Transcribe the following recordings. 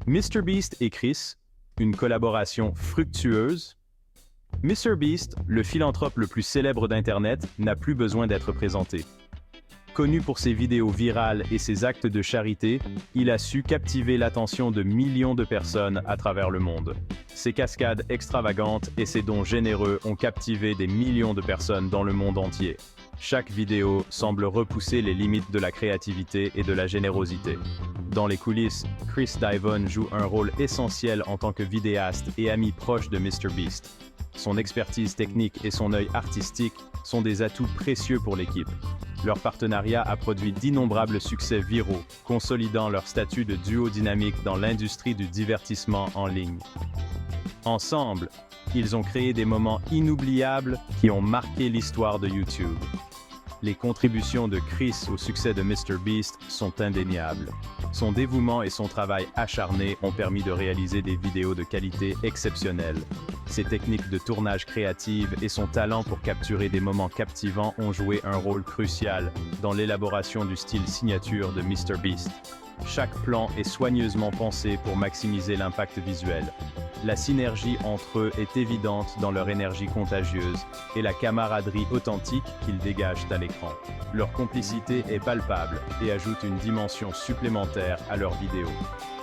MrBeast et Chris, une collaboration fructueuse. MrBeast, le philanthrope le plus célèbre d'Internet, n'a plus besoin d'être présenté. Connu pour ses vidéos virales et ses actes de charité, il a su captiver l'attention de millions de personnes à travers le monde. Ses cascades extravagantes et ses dons généreux ont captivé des millions de personnes dans le monde entier. Chaque vidéo semble repousser les limites de la créativité et de la générosité. Dans les coulisses, Chris Divon joue un rôle essentiel en tant que vidéaste et ami proche de MrBeast. Son expertise technique et son œil artistique sont des atouts précieux pour l'équipe. Leur partenariat a produit d'innombrables succès viraux, consolidant leur statut de duo dynamique dans l'industrie du divertissement en ligne. Ensemble, ils ont créé des moments inoubliables qui ont marqué l'histoire de YouTube. Les contributions de Chris au succès de MrBeast sont indéniables. Son dévouement et son travail acharné ont permis de réaliser des vidéos de qualité exceptionnelle. Ses techniques de tournage créatives et son talent pour capturer des moments captivants ont joué un rôle crucial dans l'élaboration du style signature de MrBeast. Chaque plan est soigneusement pensé pour maximiser l'impact visuel. La synergie entre eux est évidente dans leur énergie contagieuse et la camaraderie authentique qu'ils dégagent à l'écran. Leur complicité est palpable et ajoute une dimension supplémentaire à leurs vidéos.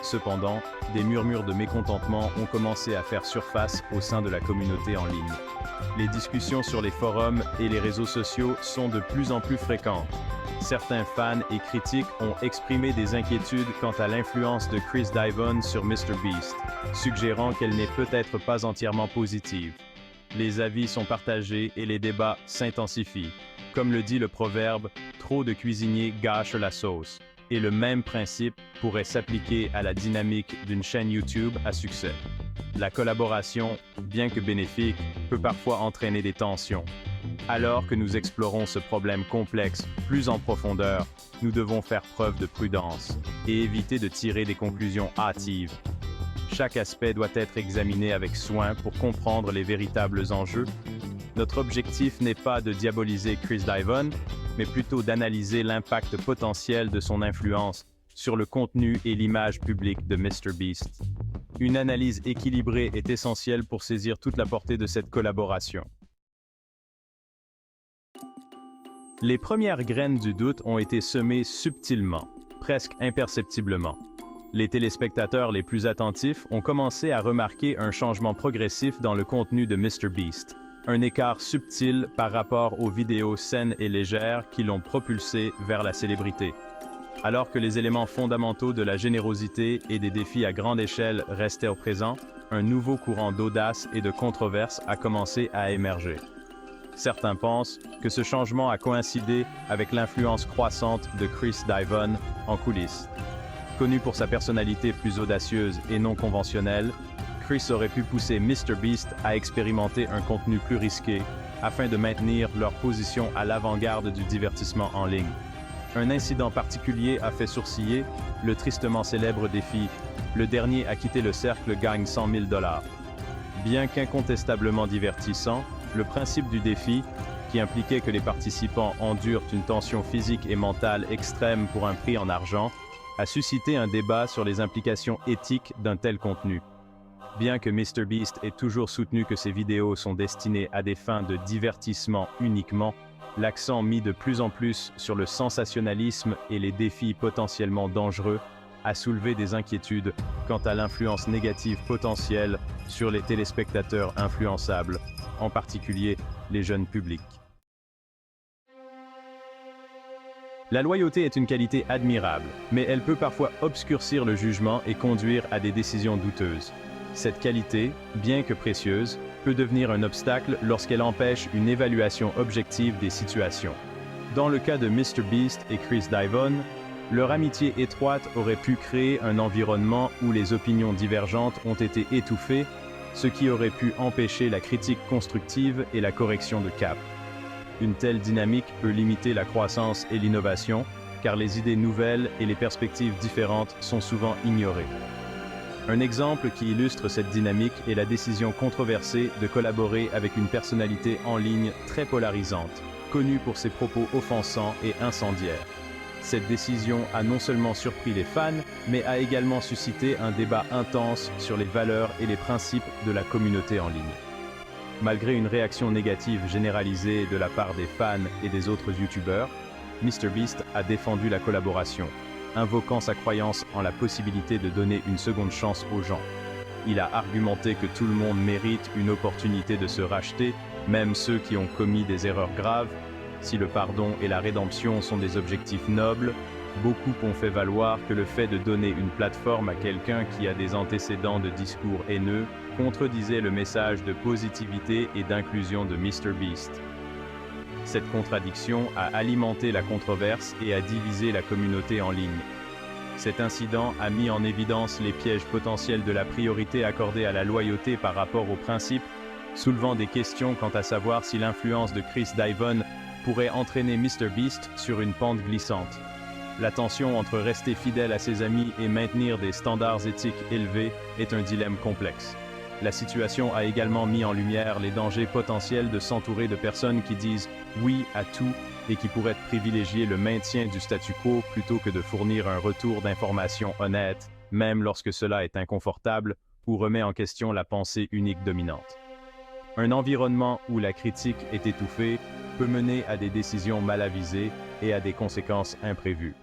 Cependant, des murmures de mécontentement ont commencé à faire surface au sein de la communauté en ligne. Les discussions sur les forums et les réseaux sociaux sont de plus en plus fréquentes. Certains fans et critiques ont exprimé des inquiétudes quant à l'influence de Chris Divon sur MrBeast, suggérant qu'elle n'est peut-être pas entièrement positive. Les avis sont partagés et les débats s'intensifient. Comme le dit le proverbe, trop de cuisiniers gâchent la sauce. Et le même principe pourrait s'appliquer à la dynamique d'une chaîne YouTube à succès. La collaboration, bien que bénéfique, peut parfois entraîner des tensions. Alors que nous explorons ce problème complexe plus en profondeur, nous devons faire preuve de prudence et éviter de tirer des conclusions hâtives. Chaque aspect doit être examiné avec soin pour comprendre les véritables enjeux. Notre objectif n'est pas de diaboliser Chris Divon, mais plutôt d'analyser l'impact potentiel de son influence sur le contenu et l'image publique de MrBeast. Une analyse équilibrée est essentielle pour saisir toute la portée de cette collaboration. Les premières graines du doute ont été semées subtilement, presque imperceptiblement. Les téléspectateurs les plus attentifs ont commencé à remarquer un changement progressif dans le contenu de MrBeast, un écart subtil par rapport aux vidéos saines et légères qui l'ont propulsé vers la célébrité. Alors que les éléments fondamentaux de la générosité et des défis à grande échelle restaient au présent, un nouveau courant d'audace et de controverse a commencé à émerger. Certains pensent que ce changement a coïncidé avec l'influence croissante de Chris Divon en coulisses. Connu pour sa personnalité plus audacieuse et non conventionnelle, Chris aurait pu pousser MrBeast à expérimenter un contenu plus risqué afin de maintenir leur position à l'avant-garde du divertissement en ligne. Un incident particulier a fait sourciller le tristement célèbre défi « Le dernier à quitter le cercle gagne 100 000 $. Bien qu'incontestablement divertissant, le principe du défi, qui impliquait que les participants endurent une tension physique et mentale extrême pour un prix en argent, a suscité un débat sur les implications éthiques d'un tel contenu. Bien que MrBeast ait toujours soutenu que ses vidéos sont destinées à des fins de divertissement uniquement, l'accent mis de plus en plus sur le sensationnalisme et les défis potentiellement dangereux a soulevé des inquiétudes quant à l'influence négative potentielle sur les téléspectateurs influençables, en particulier les jeunes publics. La loyauté est une qualité admirable, mais elle peut parfois obscurcir le jugement et conduire à des décisions douteuses. Cette qualité, bien que précieuse, peut devenir un obstacle lorsqu'elle empêche une évaluation objective des situations. Dans le cas de MrBeast et Chris Divon, leur amitié étroite aurait pu créer un environnement où les opinions divergentes ont été étouffées, ce qui aurait pu empêcher la critique constructive et la correction de cap. Une telle dynamique peut limiter la croissance et l'innovation, car les idées nouvelles et les perspectives différentes sont souvent ignorées. Un exemple qui illustre cette dynamique est la décision controversée de collaborer avec une personnalité en ligne très polarisante, connue pour ses propos offensants et incendiaires. Cette décision a non seulement surpris les fans, mais a également suscité un débat intense sur les valeurs et les principes de la communauté en ligne. Malgré une réaction négative généralisée de la part des fans et des autres youtubeurs, MrBeast a défendu la collaboration, invoquant sa croyance en la possibilité de donner une seconde chance aux gens. Il a argumenté que tout le monde mérite une opportunité de se racheter, même ceux qui ont commis des erreurs graves. Si le pardon et la rédemption sont des objectifs nobles, beaucoup ont fait valoir que le fait de donner une plateforme à quelqu'un qui a des antécédents de discours haineux contredisait le message de positivité et d'inclusion de MrBeast. Cette contradiction a alimenté la controverse et a divisé la communauté en ligne. Cet incident a mis en évidence les pièges potentiels de la priorité accordée à la loyauté par rapport aux principes, soulevant des questions quant à savoir si l'influence de Chris Divon pourrait entraîner MrBeast sur une pente glissante. La tension entre rester fidèle à ses amis et maintenir des standards éthiques élevés est un dilemme complexe. La situation a également mis en lumière les dangers potentiels de s'entourer de personnes qui disent « oui » à tout et qui pourraient privilégier le maintien du statu quo plutôt que de fournir un retour d'informations honnête, même lorsque cela est inconfortable ou remet en question la pensée unique dominante. Un environnement où la critique est étouffée peut mener à des décisions mal avisées et à des conséquences imprévues.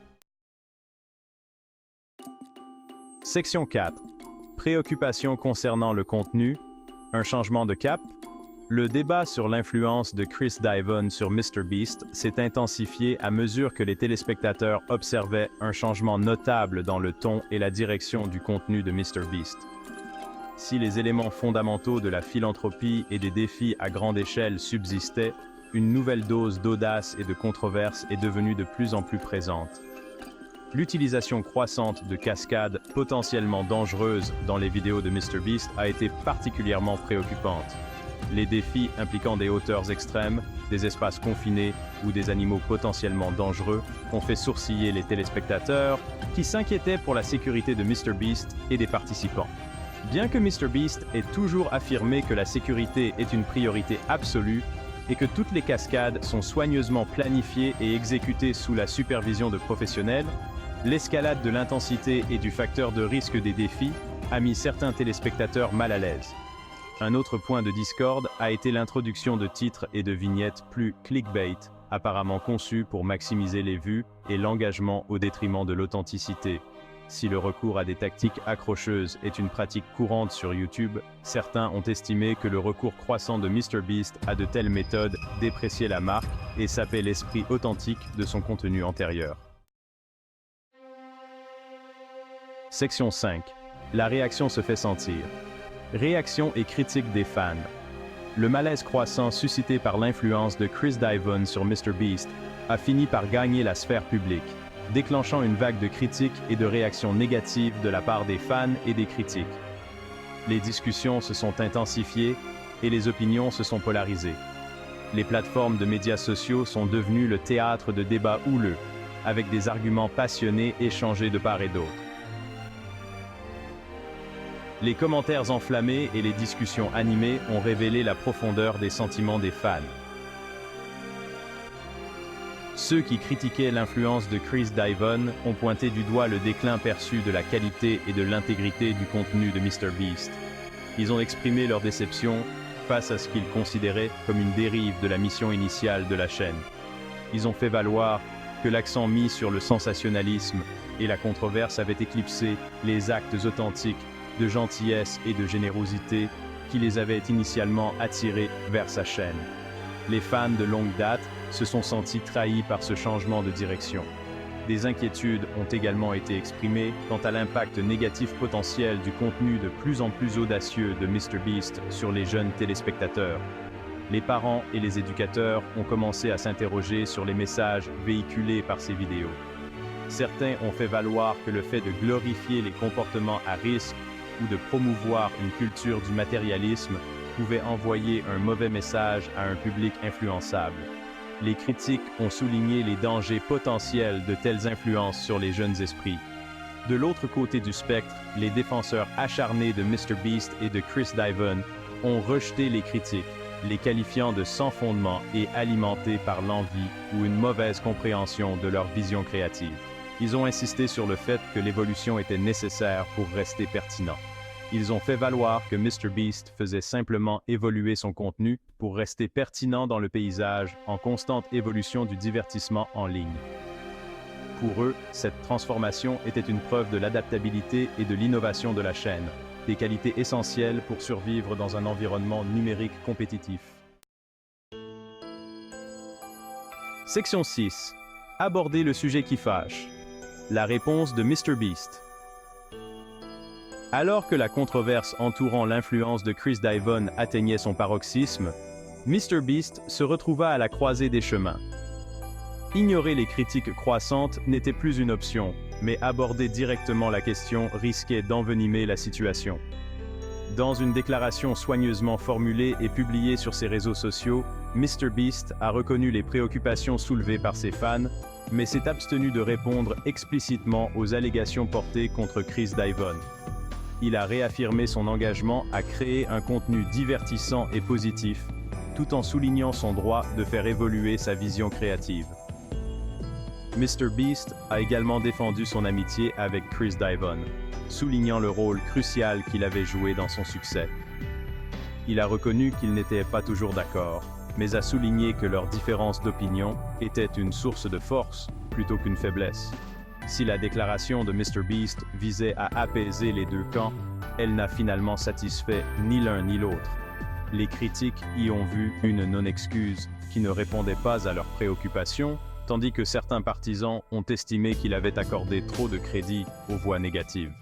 Section 4. Préoccupations concernant le contenu, un changement de cap. Le débat sur l'influence de Chris Divon sur MrBeast s'est intensifié à mesure que les téléspectateurs observaient un changement notable dans le ton et la direction du contenu de MrBeast. Si les éléments fondamentaux de la philanthropie et des défis à grande échelle subsistaient, une nouvelle dose d'audace et de controverse est devenue de plus en plus présente. L'utilisation croissante de cascades potentiellement dangereuses dans les vidéos de MrBeast a été particulièrement préoccupante. Les défis impliquant des hauteurs extrêmes, des espaces confinés ou des animaux potentiellement dangereux ont fait sourciller les téléspectateurs qui s'inquiétaient pour la sécurité de MrBeast et des participants. Bien que MrBeast ait toujours affirmé que la sécurité est une priorité absolue et que toutes les cascades sont soigneusement planifiées et exécutées sous la supervision de professionnels, l'escalade de l'intensité et du facteur de risque des défis a mis certains téléspectateurs mal à l'aise. Un autre point de discorde a été l'introduction de titres et de vignettes plus clickbait, apparemment conçus pour maximiser les vues et l'engagement au détriment de l'authenticité. Si le recours à des tactiques accrocheuses est une pratique courante sur YouTube, certains ont estimé que le recours croissant de MrBeast à de telles méthodes dépréciait la marque et sapait l'esprit authentique de son contenu antérieur. Section 5. La réaction se fait sentir. Réaction et critique des fans. Le malaise croissant suscité par l'influence de Chris Divon sur MrBeast a fini par gagner la sphère publique, déclenchant une vague de critiques et de réactions négatives de la part des fans et des critiques. Les discussions se sont intensifiées et les opinions se sont polarisées. Les plateformes de médias sociaux sont devenues le théâtre de débats houleux, avec des arguments passionnés échangés de part et d'autre. Les commentaires enflammés et les discussions animées ont révélé la profondeur des sentiments des fans. Ceux qui critiquaient l'influence de Chris Divon ont pointé du doigt le déclin perçu de la qualité et de l'intégrité du contenu de MrBeast. Ils ont exprimé leur déception face à ce qu'ils considéraient comme une dérive de la mission initiale de la chaîne. Ils ont fait valoir que l'accent mis sur le sensationnalisme et la controverse avait éclipsé les actes authentiques de gentillesse et de générosité qui les avaient initialement attirés vers sa chaîne. Les fans de longue date se sont sentis trahis par ce changement de direction. Des inquiétudes ont également été exprimées quant à l'impact négatif potentiel du contenu de plus en plus audacieux de MrBeast sur les jeunes téléspectateurs. Les parents et les éducateurs ont commencé à s'interroger sur les messages véhiculés par ces vidéos. Certains ont fait valoir que le fait de glorifier les comportements à risque ou de promouvoir une culture du matérialisme pouvait envoyer un mauvais message à un public influençable. Les critiques ont souligné les dangers potentiels de telles influences sur les jeunes esprits. De l'autre côté du spectre, les défenseurs acharnés de MrBeast et de Chris Divon ont rejeté les critiques, les qualifiant de sans fondement et alimentés par l'envie ou une mauvaise compréhension de leur vision créative. Ils ont insisté sur le fait que l'évolution était nécessaire pour rester pertinent. Ils ont fait valoir que MrBeast faisait simplement évoluer son contenu pour rester pertinent dans le paysage en constante évolution du divertissement en ligne. Pour eux, cette transformation était une preuve de l'adaptabilité et de l'innovation de la chaîne, des qualités essentielles pour survivre dans un environnement numérique compétitif. Section 6. Aborder le sujet qui fâche. La réponse de MrBeast. Alors que la controverse entourant l'influence de Chris Divon atteignait son paroxysme, MrBeast se retrouva à la croisée des chemins. Ignorer les critiques croissantes n'était plus une option, mais aborder directement la question risquait d'envenimer la situation. Dans une déclaration soigneusement formulée et publiée sur ses réseaux sociaux, MrBeast a reconnu les préoccupations soulevées par ses fans, mais s'est abstenu de répondre explicitement aux allégations portées contre Chris Divon. Il a réaffirmé son engagement à créer un contenu divertissant et positif, tout en soulignant son droit de faire évoluer sa vision créative. MrBeast a également défendu son amitié avec Chris Divon, soulignant le rôle crucial qu'il avait joué dans son succès. Il a reconnu qu'ils n'étaient pas toujours d'accord, mais a souligné que leur différence d'opinion était une source de force plutôt qu'une faiblesse. Si la déclaration de MrBeast visait à apaiser les deux camps, elle n'a finalement satisfait ni l'un ni l'autre. Les critiques y ont vu une non-excuse qui ne répondait pas à leurs préoccupations, tandis que certains partisans ont estimé qu'il avait accordé trop de crédit aux voix négatives.